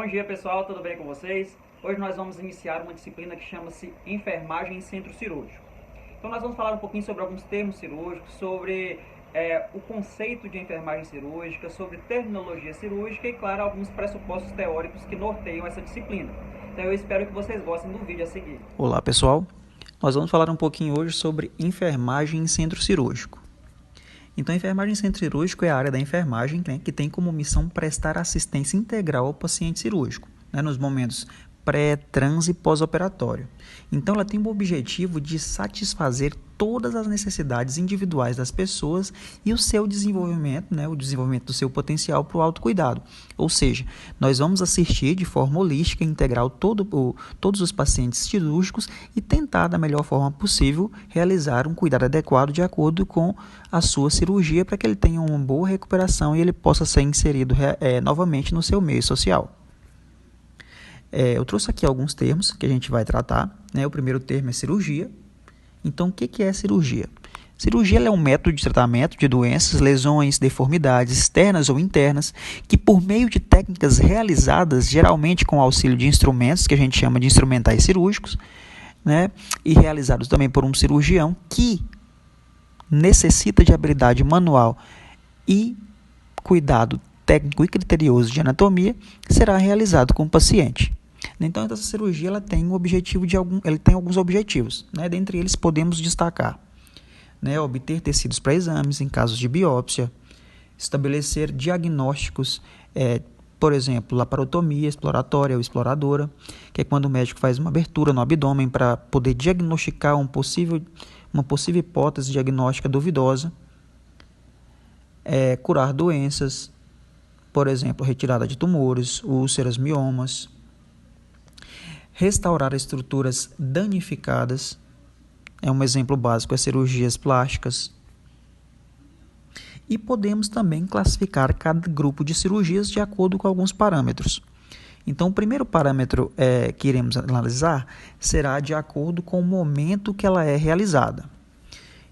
Bom dia pessoal, tudo bem com vocês? Hoje nós vamos iniciar uma disciplina que chama-se Enfermagem em Centro Cirúrgico. Então nós vamos falar um pouquinho sobre alguns termos cirúrgicos, sobre o conceito de enfermagem cirúrgica, sobre terminologia cirúrgica e, claro, alguns pressupostos teóricos que norteiam essa disciplina. Então eu espero que vocês gostem do vídeo a seguir. Olá pessoal, nós vamos falar um pouquinho hoje sobre enfermagem em centro cirúrgico. Então, a enfermagem em centro cirúrgico é a área da enfermagem, né, que tem como missão prestar assistência integral ao paciente cirúrgico, né, nos momentos pré, trans e pós-operatório. Então, ela tem o objetivo de satisfazer todas as necessidades individuais das pessoas e o seu desenvolvimento, né, o desenvolvimento do seu potencial para o autocuidado. Ou seja, nós vamos assistir de forma holística e integral todos os pacientes cirúrgicos e tentar, da melhor forma possível, realizar um cuidado adequado de acordo com a sua cirurgia para que ele tenha uma boa recuperação e ele possa ser inserido novamente no seu meio social. Eu trouxe aqui alguns termos que a gente vai tratar, né? O primeiro termo é cirurgia. Então, o que é cirurgia? Cirurgia é um método de tratamento de doenças, lesões, deformidades externas ou internas, que por meio de técnicas realizadas, geralmente com auxílio de instrumentos, que a gente chama de instrumentais cirúrgicos, né? E realizados também por um cirurgião que necessita de habilidade manual e cuidado técnico e criterioso de anatomia, será realizado com o paciente. Então, essa cirurgia ela tem alguns objetivos, né? Dentre eles podemos destacar, né, obter tecidos para exames em casos de biópsia, estabelecer diagnósticos, por exemplo, laparotomia exploratória ou exploradora, que é quando o médico faz uma abertura no abdômen para poder diagnosticar uma possível hipótese diagnóstica duvidosa, curar doenças, por exemplo, retirada de tumores, úlceras, miomas, restaurar estruturas danificadas, um exemplo básico é cirurgias plásticas. E podemos também classificar cada grupo de cirurgias de acordo com alguns parâmetros. Então, o primeiro parâmetro que iremos analisar será de acordo com o momento que ela é realizada.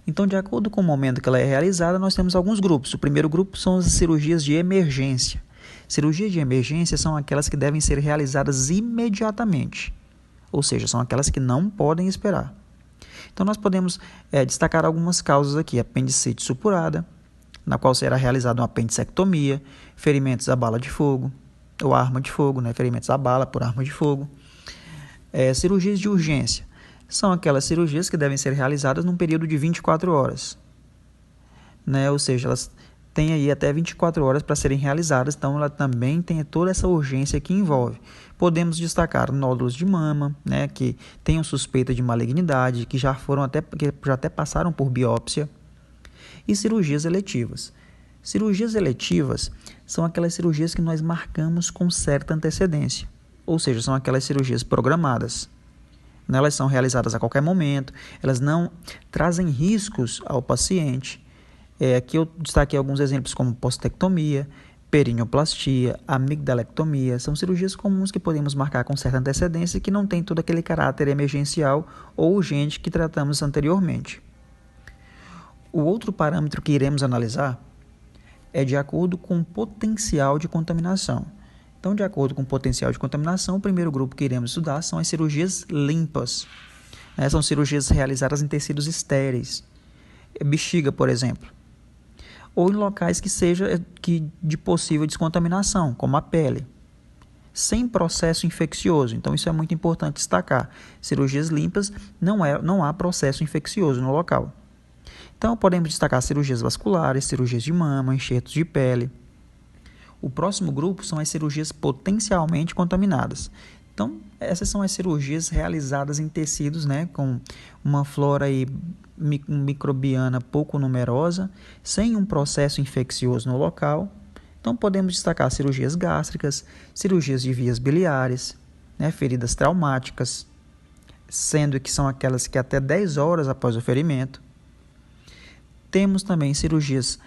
Então, de acordo com o momento que ela é realizada, nós temos alguns grupos. O primeiro grupo são as cirurgias de emergência. Cirurgias de emergência são aquelas que devem ser realizadas imediatamente, ou seja, são aquelas que não podem esperar. Então, nós podemos destacar algumas causas aqui: apendicite supurada, na qual será realizada uma apendicectomia, ferimentos a bala de fogo, ou arma de fogo, né? Ferimentos a bala por arma de fogo. Cirurgias de urgência são aquelas cirurgias que devem ser realizadas num período de 24 horas, né? Ou seja, elas têm aí até 24 horas para serem realizadas, então ela também tem toda essa urgência que envolve. Podemos destacar nódulos de mama, né, que tenham suspeita de malignidade, que já até passaram por biópsia, e cirurgias eletivas. Cirurgias eletivas são aquelas cirurgias que nós marcamos com certa antecedência, ou seja, são aquelas cirurgias programadas. Elas são realizadas a qualquer momento, elas não trazem riscos ao paciente. Aqui eu destaquei alguns exemplos como postectomia, perineoplastia, amigdalectomia. São cirurgias comuns que podemos marcar com certa antecedência e que não tem todo aquele caráter emergencial ou urgente que tratamos anteriormente. O outro parâmetro que iremos analisar é de acordo com o potencial de contaminação. Então, de acordo com o potencial de contaminação, o primeiro grupo que iremos estudar são as cirurgias limpas. São cirurgias realizadas em tecidos estéreis, bexiga, por exemplo, ou em locais de possível descontaminação, como a pele, sem processo infeccioso. Então, isso é muito importante destacar. Cirurgias limpas, não há processo infeccioso no local. Então, podemos destacar cirurgias vasculares, cirurgias de mama, enxertos de pele. O próximo grupo são as cirurgias potencialmente contaminadas. Então, essas são as cirurgias realizadas em tecidos, né, com uma flora microbiana pouco numerosa, sem um processo infeccioso no local. Então, podemos destacar cirurgias gástricas, cirurgias de vias biliares, né, feridas traumáticas, sendo que são aquelas que até 10 horas após o ferimento. Temos também cirurgias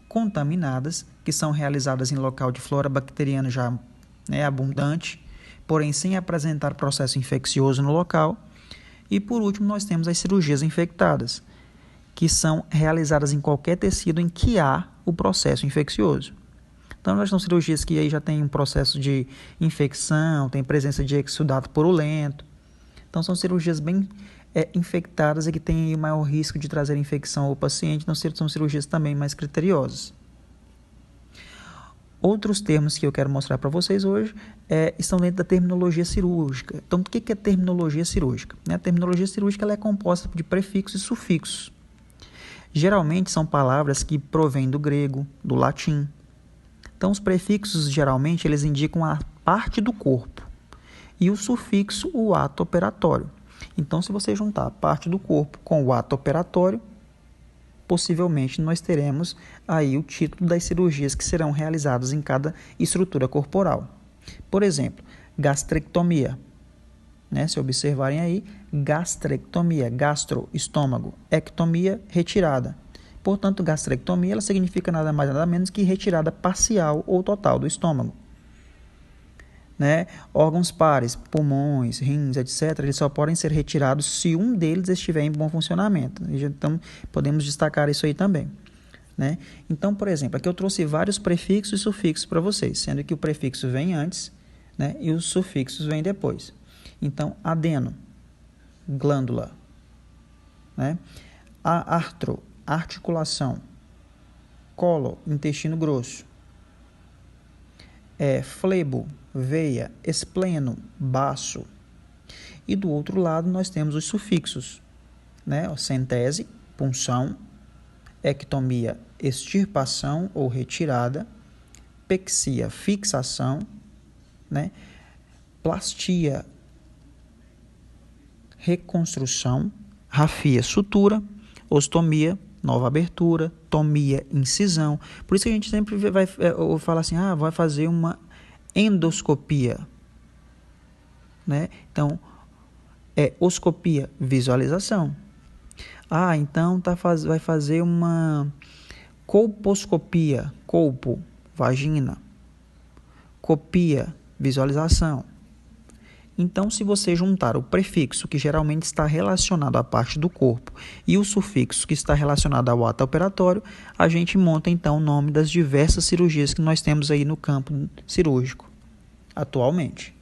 contaminadas, que são realizadas em local de flora bacteriana já abundante, porém sem apresentar processo infeccioso no local. E por último, nós temos as cirurgias infectadas, que são realizadas em qualquer tecido em que há o processo infeccioso. Então, nós temos cirurgias que aí já tem um processo de infecção, tem presença de exudato purulento. Então, são cirurgias bem infectadas e que têm aí maior risco de trazer infecção ao paciente. Então, são cirurgias também mais criteriosas. Outros termos que eu quero mostrar para vocês hoje estão dentro da terminologia cirúrgica. Então, o que é terminologia cirúrgica? A terminologia cirúrgica ela é composta de prefixos e sufixos. Geralmente são palavras que provêm do grego, do latim. Então, os prefixos, geralmente, eles indicam a parte do corpo. E o sufixo, o ato operatório. Então, se você juntar a parte do corpo com o ato operatório, possivelmente nós teremos aí o título das cirurgias que serão realizadas em cada estrutura corporal. Por exemplo, gastrectomia. Se observarem aí, gastrectomia, gastro, estômago, ectomia, retirada. Portanto, gastrectomia ela significa nada mais nada menos que retirada parcial ou total do estômago. Órgãos pares, pulmões, rins, etc., eles só podem ser retirados se um deles estiver em bom funcionamento. Então, podemos destacar isso aí também. Então, por exemplo, aqui eu trouxe vários prefixos e sufixos para vocês, sendo que o prefixo vem antes, e os sufixos vêm depois. Então, adeno, glândula, artro, articulação, colo, intestino grosso, flebo, veia, espleno, baço. E do outro lado nós temos os sufixos, centese, punção, ectomia, extirpação ou retirada, pexia, fixação, plastia, reconstrução, rafia, sutura, ostomia, nova abertura, tomia, incisão. Por isso que a gente sempre vai falar assim, vai fazer uma endoscopia. Então, oscopia, visualização. Então vai fazer uma colposcopia, colpo, vagina. Copia, visualização. Então, se você juntar o prefixo, que geralmente está relacionado à parte do corpo, e o sufixo, que está relacionado ao ato operatório, a gente monta, então, o nome das diversas cirurgias que nós temos aí no campo cirúrgico, atualmente.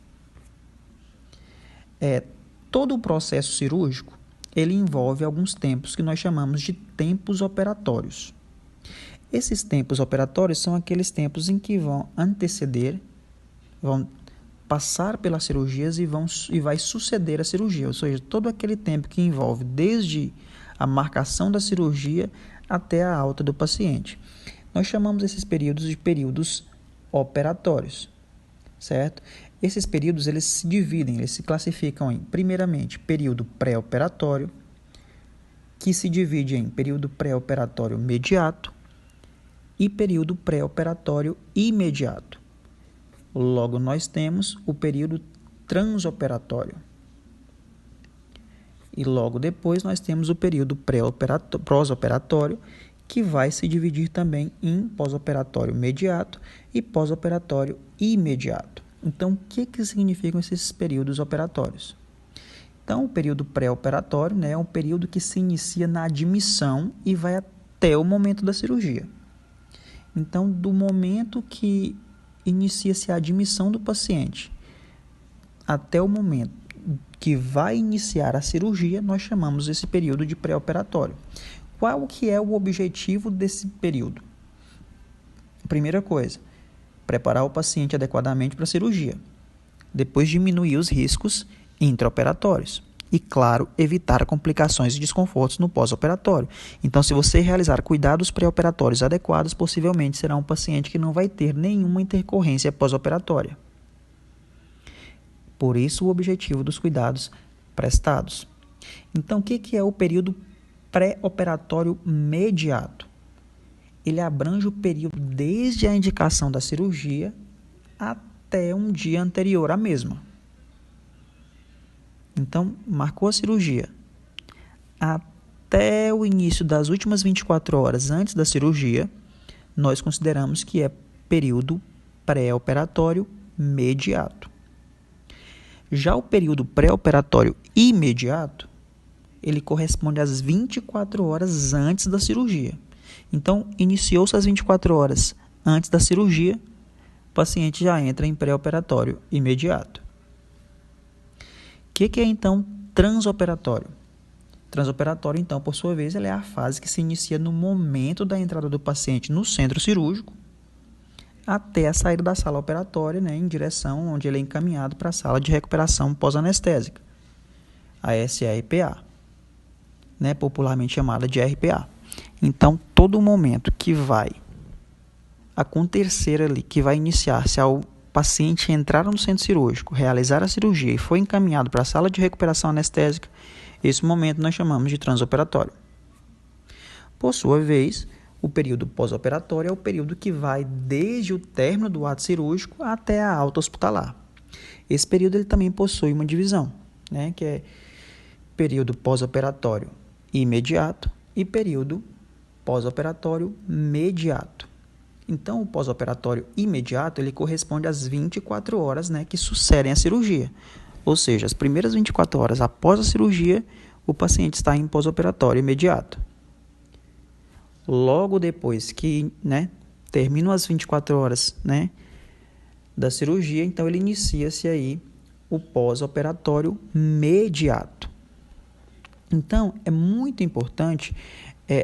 Todo o processo cirúrgico, ele envolve alguns tempos que nós chamamos de tempos operatórios. Esses tempos operatórios são aqueles tempos em que vão anteceder, vão passar pelas cirurgias e vai suceder a cirurgia, ou seja, todo aquele tempo que envolve desde a marcação da cirurgia até a alta do paciente. Nós chamamos esses períodos de períodos operatórios, certo? Esses períodos eles se dividem, eles se classificam em, primeiramente, período pré-operatório, que se divide em período pré-operatório imediato e período pré-operatório imediato. Logo, nós temos o período transoperatório. E logo depois nós temos o período pós-operatório, que vai se dividir também em pós-operatório imediato e pós-operatório imediato. Então, o que significam esses períodos operatórios? Então, o período pré-operatório é um período que se inicia na admissão e vai até o momento da cirurgia. Então, do momento que inicia-se a admissão do paciente até o momento que vai iniciar a cirurgia, nós chamamos esse período de pré-operatório. Qual que é o objetivo desse período? Primeira coisa, preparar o paciente adequadamente para a cirurgia. Depois, diminuir os riscos intraoperatórios. E, claro, evitar complicações e desconfortos no pós-operatório. Então, se você realizar cuidados pré-operatórios adequados, possivelmente será um paciente que não vai ter nenhuma intercorrência pós-operatória. Por isso, o objetivo dos cuidados prestados. Então, o que é o período pré-operatório imediato? Ele abrange o período desde a indicação da cirurgia até um dia anterior à mesma. Então, marcou a cirurgia. Até o início das últimas 24 horas antes da cirurgia, nós consideramos que é período pré-operatório imediato. Já o período pré-operatório imediato, ele corresponde às 24 horas antes da cirurgia. Então, iniciou-se às 24 horas antes da cirurgia, paciente já entra em pré-operatório imediato. O que é então transoperatório? Transoperatório, então, por sua vez, ela é a fase que se inicia no momento da entrada do paciente no centro cirúrgico até a saída da sala operatória, né, em direção onde ele é encaminhado para a sala de recuperação pós-anestésica, a SRPA, né, popularmente chamada de RPA. Então, todo momento que vai acontecer ali, que vai iniciar-se ao paciente entrar no centro cirúrgico, realizar a cirurgia e foi encaminhado para a sala de recuperação anestésica, esse momento nós chamamos de transoperatório. Por sua vez, o período pós-operatório é o período que vai desde o término do ato cirúrgico até a alta hospitalar. Esse período ele também possui uma divisão, né, que é período pós-operatório imediato e período pós-operatório mediato. Então, o pós-operatório imediato ele corresponde às 24 horas, né, que sucedem a cirurgia. Ou seja, as primeiras 24 horas após a cirurgia, o paciente está em pós-operatório imediato. Logo depois que, né, terminam as 24 horas, né, da cirurgia, então ele inicia-se aí o pós-operatório mediato. Então, é muito importante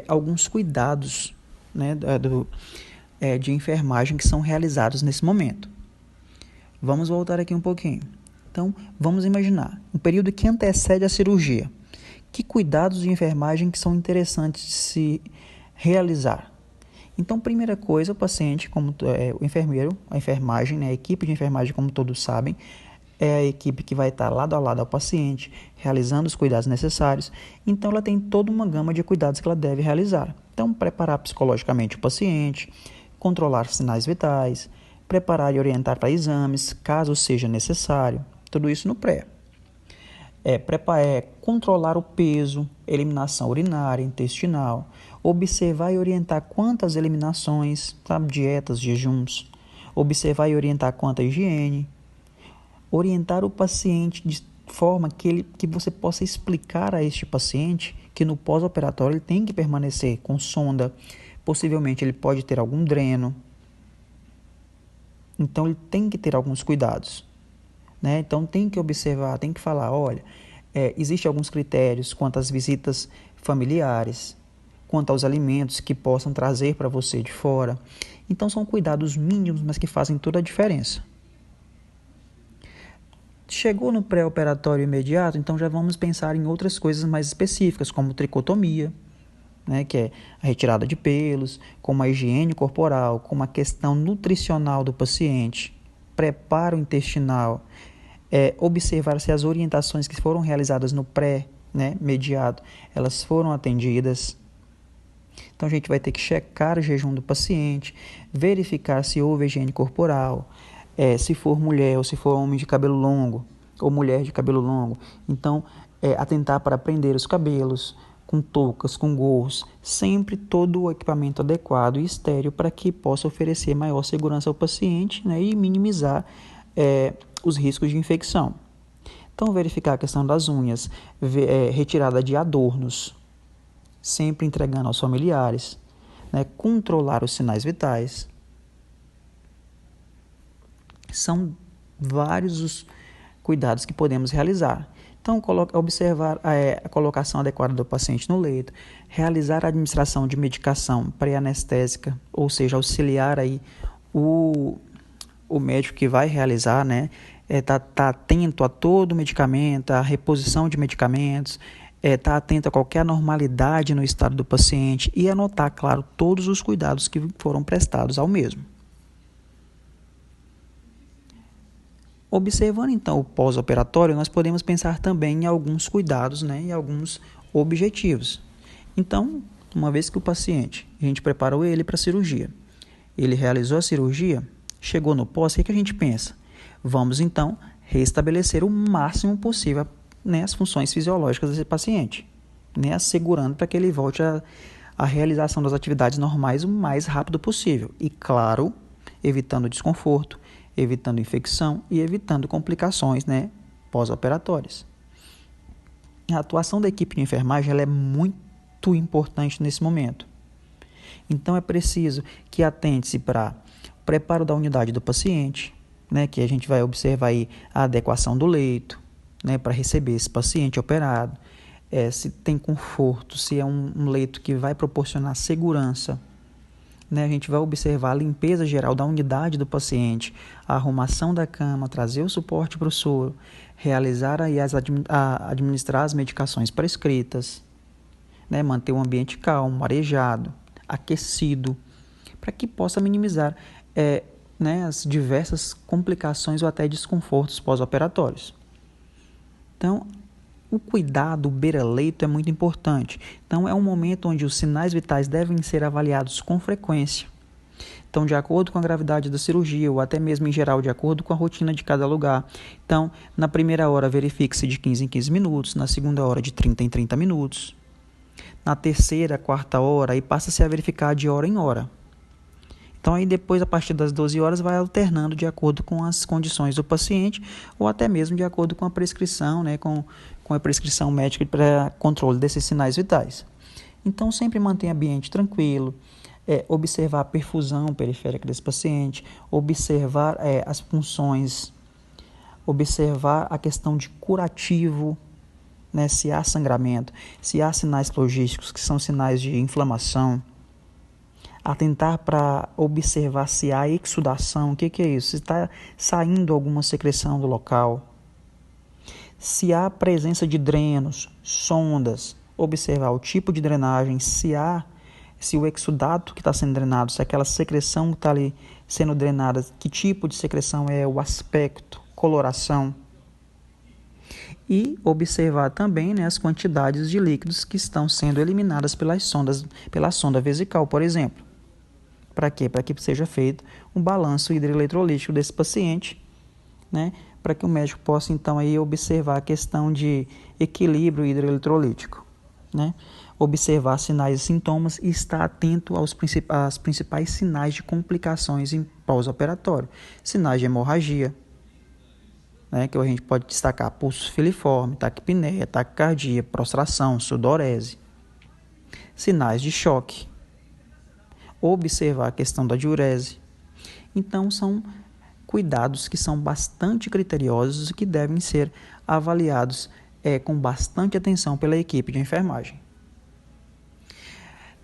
alguns cuidados, né, de enfermagem que são realizados nesse momento. Vamos voltar aqui um pouquinho. Então, vamos imaginar um período que antecede a cirurgia. Que cuidados de enfermagem que são interessantes de se realizar? Então, primeira coisa, o paciente, como o enfermeiro, a enfermagem, né, a equipe de enfermagem, como todos sabem, é a equipe que vai estar lado a lado ao paciente, realizando os cuidados necessários. Então, ela tem toda uma gama de cuidados que ela deve realizar. Então, preparar psicologicamente o paciente, controlar sinais vitais, preparar e orientar para exames, caso seja necessário. Tudo isso no pré. Controlar o peso, eliminação urinária, intestinal, observar e orientar quantas eliminações, sabe, dietas, jejuns, observar e orientar quanto a higiene, orientar o paciente de forma que você possa explicar a este paciente que no pós-operatório ele tem que permanecer com sonda, possivelmente ele pode ter algum dreno, então ele tem que ter alguns cuidados, né? Então tem que observar, tem que falar, olha, existem alguns critérios quanto às visitas familiares, quanto aos alimentos que possam trazer para você de fora. Então são cuidados mínimos, mas que fazem toda a diferença. Chegou no pré-operatório imediato, então já vamos pensar em outras coisas mais específicas, como tricotomia, né, que é a retirada de pelos, como a higiene corporal, como a questão nutricional do paciente, preparo intestinal, observar se as orientações que foram realizadas no pré-mediato, elas foram atendidas. Então, a gente vai ter que checar o jejum do paciente, verificar se houve higiene corporal, se for mulher ou se for homem de cabelo longo, ou mulher de cabelo longo. Então, atentar para prender os cabelos, com toucas, com gorros, sempre todo o equipamento adequado e estéril para que possa oferecer maior segurança ao paciente, né, e minimizar os riscos de infecção. Então, verificar a questão das unhas, retirada de adornos, sempre entregando aos familiares, né, controlar os sinais vitais. São vários os cuidados que podemos realizar. Então, observar a colocação adequada do paciente no leito, realizar a administração de medicação pré-anestésica, ou seja, auxiliar aí o médico que vai realizar, né, tá atento a todo medicamento, a reposição de medicamentos, tá atento a qualquer anormalidade no estado do paciente e anotar, claro, todos os cuidados que foram prestados ao mesmo. Observando então o pós-operatório, nós podemos pensar também em alguns cuidados, né, e alguns objetivos. Então, uma vez que o paciente, a gente preparou ele para a cirurgia, ele realizou a cirurgia, chegou no pós, o que a gente pensa? Vamos então restabelecer o máximo possível, né, as funções fisiológicas desse paciente, né, assegurando para que ele volte à realização das atividades normais o mais rápido possível. E claro, evitando desconforto, evitando infecção e evitando complicações, né, pós-operatórias. A atuação da equipe de enfermagem ela é muito importante nesse momento. Então, é preciso que atente-se para preparo da unidade do paciente, né, que a gente vai observar aí a adequação do leito, né, para receber esse paciente operado, se tem conforto, se é um leito que vai proporcionar segurança, né, a gente vai observar a limpeza geral da unidade do paciente, a arrumação da cama, trazer o suporte para o soro, realizar aí administrar as medicações prescritas, né, manter o ambiente calmo, arejado, aquecido, para que possa minimizar né, as diversas complicações ou até desconfortos pós-operatórios. Então, o cuidado beira-leito é muito importante. Então, é um momento onde os sinais vitais devem ser avaliados com frequência. Então, de acordo com a gravidade da cirurgia, ou até mesmo em geral, de acordo com a rotina de cada lugar. Então, na primeira hora, verifique-se de 15 em 15 minutos, na segunda hora, de 30 em 30 minutos. Na terceira, quarta hora, aí passa-se a verificar de hora em hora. Então, aí depois, a partir das 12 horas, vai alternando de acordo com as condições do paciente ou até mesmo de acordo com a prescrição, né, com a prescrição médica para controle desses sinais vitais. Então, sempre mantenha ambiente tranquilo, observar a perfusão periférica desse paciente, observar as funções, observar a questão de curativo, né, se há sangramento, se há sinais logísticos, que são sinais de inflamação, atentar para observar se há exudação. O que é isso? Se está saindo alguma secreção do local. Se há presença de drenos, sondas, observar o tipo de drenagem, se o exudato que está sendo drenado, se aquela secreção que está ali sendo drenada, que tipo de secreção é, o aspecto, coloração. E observar também, né, as quantidades de líquidos que estão sendo eliminadas pela sonda vesical, por exemplo. Para quê? Para que seja feito um balanço hidroeletrolítico desse paciente, né? Para que o médico possa, então, aí observar a questão de equilíbrio hidroeletrolítico, né? Observar sinais e sintomas e estar atento aos principais sinais de complicações em pós-operatório. Sinais de hemorragia, né, que a gente pode destacar pulso filiforme, taquipneia, taquicardia, prostração, sudorese. Sinais de choque. Observar a questão da diurese. Então, são cuidados que são bastante criteriosos e que devem ser avaliados com bastante atenção pela equipe de enfermagem.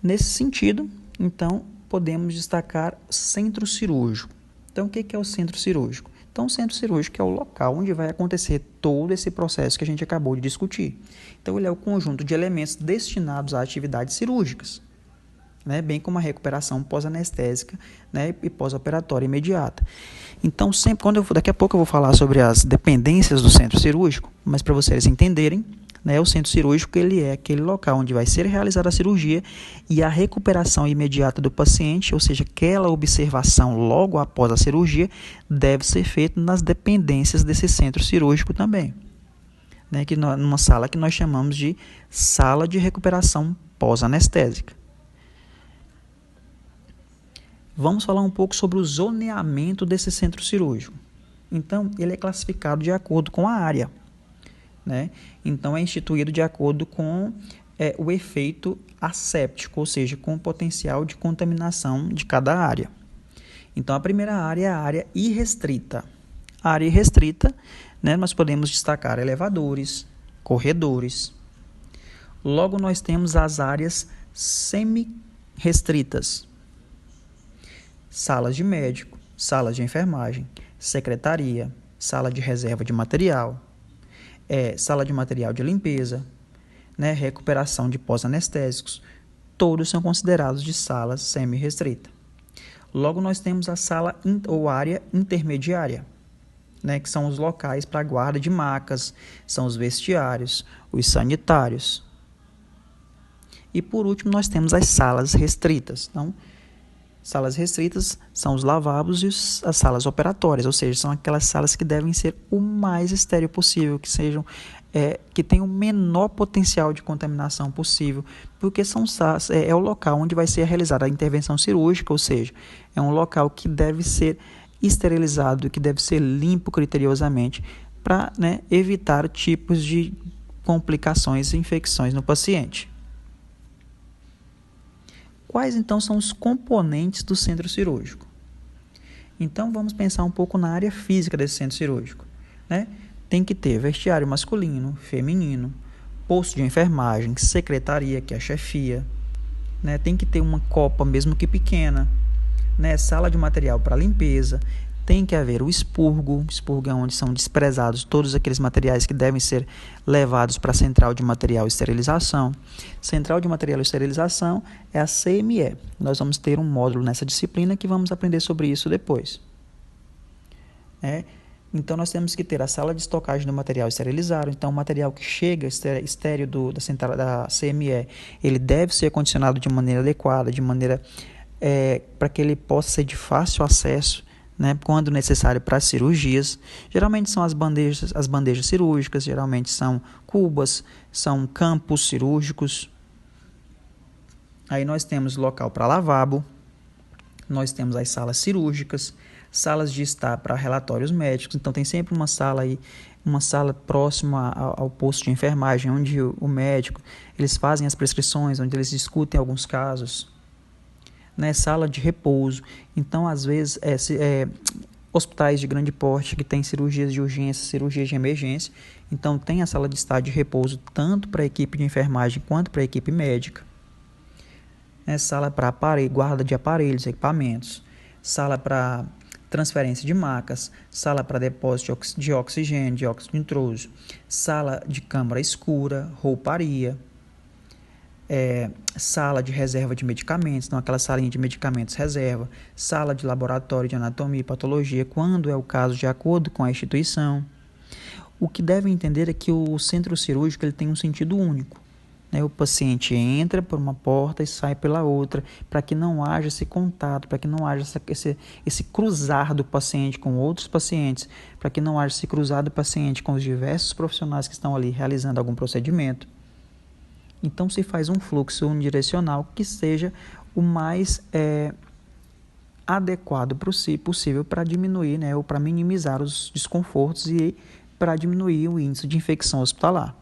Nesse sentido, então, podemos destacar centro cirúrgico. Então, o que é o centro cirúrgico? Então, o centro cirúrgico é o local onde vai acontecer todo esse processo que a gente acabou de discutir. Então, ele é o conjunto de elementos destinados a atividades cirúrgicas, né, bem como a recuperação pós-anestésica, né, e pós-operatória imediata. Então, daqui a pouco eu vou falar sobre as dependências do centro cirúrgico, mas para vocês entenderem, né, o centro cirúrgico ele é aquele local onde vai ser realizada a cirurgia e a recuperação imediata do paciente, ou seja, aquela observação logo após a cirurgia, deve ser feita nas dependências desse centro cirúrgico também, né, numa sala que nós chamamos de sala de recuperação pós-anestésica. Vamos falar um pouco sobre o zoneamento desse centro cirúrgico. Então, ele é classificado de acordo com a área, né? Então, é instituído de acordo com o efeito asséptico, ou seja, com o potencial de contaminação de cada área. Então, a primeira área é a área irrestrita. A área irrestrita, né, nós podemos destacar elevadores, corredores. Logo, nós temos as áreas semi-restritas. Salas de médico, salas de enfermagem, secretaria, sala de reserva de material, sala de material de limpeza, né, recuperação de pós-anestésicos, todos são considerados de salas semi-restrita. Logo, nós temos a sala ou área intermediária, né, que são os locais para guarda de macas, são os vestiários, os sanitários. E, por último, nós temos as salas restritas. Então, salas restritas são os lavabos e as salas operatórias, ou seja, são aquelas salas que devem ser o mais estéril possível, que tenham o menor potencial de contaminação possível, porque é o local onde vai ser realizada a intervenção cirúrgica, ou seja, é um local que deve ser esterilizado, que deve ser limpo criteriosamente para, né, evitar tipos de complicações e infecções no paciente. Quais, então, são os componentes do centro cirúrgico? Então, vamos pensar um pouco na área física desse centro cirúrgico, né? Tem que ter vestiário masculino, feminino, posto de enfermagem, secretaria, que é a chefia, né? Tem que ter uma copa, mesmo que pequena, né? Sala de material para limpeza, tem que haver o expurgo é onde são desprezados todos aqueles materiais que devem ser levados para a central de material e esterilização. Central de material e esterilização é a CME. Nós vamos ter um módulo nessa disciplina que vamos aprender sobre isso depois. Então, nós temos que ter a sala de estocagem do material esterilizado. Então, o material que chega estéril da central da CME, ele deve ser acondicionado de maneira adequada, de maneira para que ele possa ser de fácil acesso, né, quando necessário para as cirurgias. Geralmente são as bandejas cirúrgicas, geralmente são cubas, são campos cirúrgicos. Aí nós temos local para lavabo, nós temos as salas cirúrgicas, salas de estar para relatórios médicos. Então tem sempre uma sala próxima ao posto de enfermagem, onde o médico, eles fazem as prescrições, onde eles discutem alguns casos. Né, sala de repouso. Então, às vezes, hospitais de grande porte que tem cirurgias de urgência, cirurgias de emergência. Então, tem a sala de estar de repouso tanto para a equipe de enfermagem quanto para a equipe médica. Sala para guarda de aparelhos, equipamentos. Sala para transferência de macas. Sala para depósito de oxigênio, dióxido de nitroso. Sala de câmara escura, rouparia. Sala de reserva de medicamentos, então aquela salinha de medicamentos reserva, sala de laboratório de anatomia e patologia, quando é o caso, de acordo com a instituição. O que devem entender é que o centro cirúrgico ele tem um sentido único, né? O paciente entra por uma porta e sai pela outra, para que não haja esse contato, para que não haja esse cruzar do paciente com outros pacientes, para que não haja esse cruzar do paciente com os diversos profissionais que estão ali realizando algum procedimento. Então, se faz um fluxo unidirecional que seja o mais adequado possível para diminuir, né, ou para minimizar os desconfortos e para diminuir o índice de infecção hospitalar.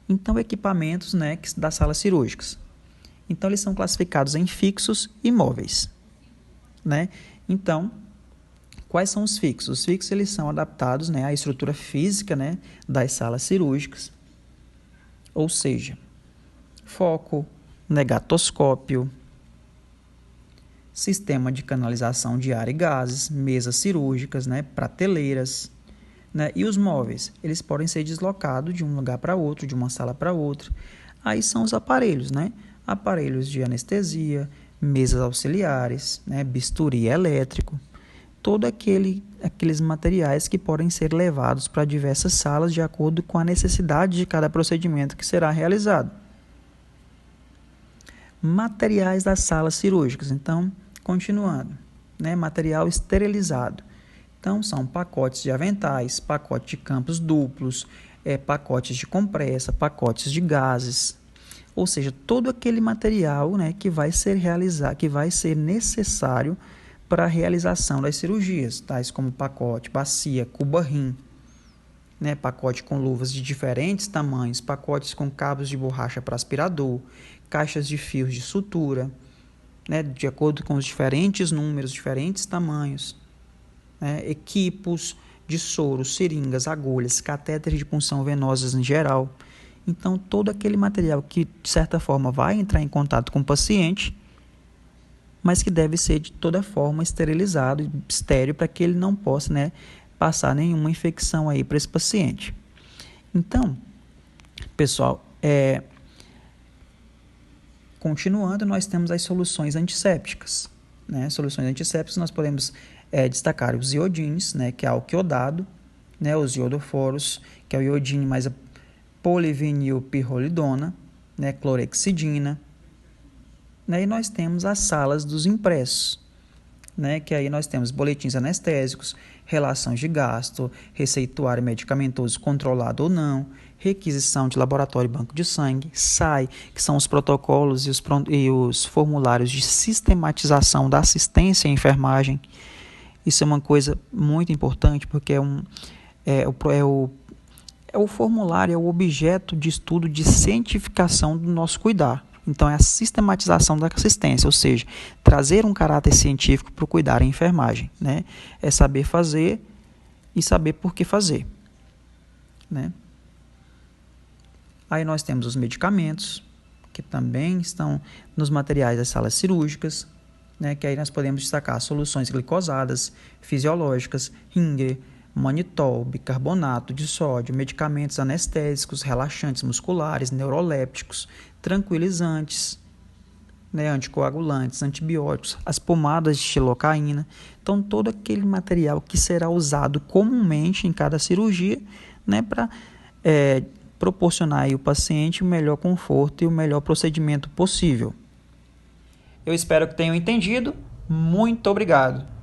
Então, equipamentos, né, das salas cirúrgicas. Então, eles são classificados em fixos e móveis, né? Então, quais são os fixos? Os fixos eles são adaptados, né, à estrutura física, né, das salas cirúrgicas. Ou seja, foco, negatoscópio, sistema de canalização de ar e gases, mesas cirúrgicas, né, prateleiras, né, e os móveis, eles podem ser deslocados de um lugar para outro, de uma sala para outra. Aí são os aparelhos, né, aparelhos de anestesia, mesas auxiliares, né, bisturi elétrico, todos aqueles materiais que podem ser levados para diversas salas de acordo com a necessidade de cada procedimento que será realizado. Materiais das salas cirúrgicas. Então, continuando, né? Material esterilizado. Então, são pacotes de aventais, pacotes de campos duplos, pacotes de compressa, pacotes de gases. Ou seja, todo aquele material, né, que vai ser necessário para a realização das cirurgias, tais como pacote, bacia, cuba-rim, né, pacote com luvas de diferentes tamanhos, pacotes com cabos de borracha para aspirador, caixas de fios de sutura, né, de acordo com os diferentes números, diferentes tamanhos, né, equipos de soro, seringas, agulhas, catéteres de punção venosas em geral. Então, todo aquele material que, de certa forma, vai entrar em contato com o paciente, mas que deve ser de toda forma esterilizado, estéril, para que ele não possa, né, passar nenhuma infecção aí para esse paciente. Então, pessoal, continuando, nós temos as soluções antissépticas, né? Soluções antissépticas nós podemos destacar os iodines, né, que é álcool iodado, né, os iodoforos, que é o iodine mais a polivinilpirrolidona, né, clorexidina. Né, e nós temos as salas dos impressos, né, que aí nós temos boletins anestésicos, relações de gasto, receituário medicamentoso controlado ou não, requisição de laboratório e banco de sangue, SAI, que são os protocolos e os formulários de sistematização da assistência à enfermagem. Isso é uma coisa muito importante, porque o formulário, é o objeto de estudo de cientificação do nosso cuidar. Então, é a sistematização da assistência, ou seja, trazer um caráter científico para o cuidar em enfermagem, né? É saber fazer e saber por que fazer, né? Aí nós temos os medicamentos, que também estão nos materiais das salas cirúrgicas, né? Que aí nós podemos destacar soluções glicosadas, fisiológicas, Ringer, manitol, bicarbonato de sódio, medicamentos anestésicos, relaxantes musculares, neurolépticos, tranquilizantes, né, anticoagulantes, antibióticos, as pomadas de xilocaína. Então, todo aquele material que será usado comumente em cada cirurgia, né, para proporcionar aí ao paciente o melhor conforto e o melhor procedimento possível. Eu espero que tenham entendido. Muito obrigado.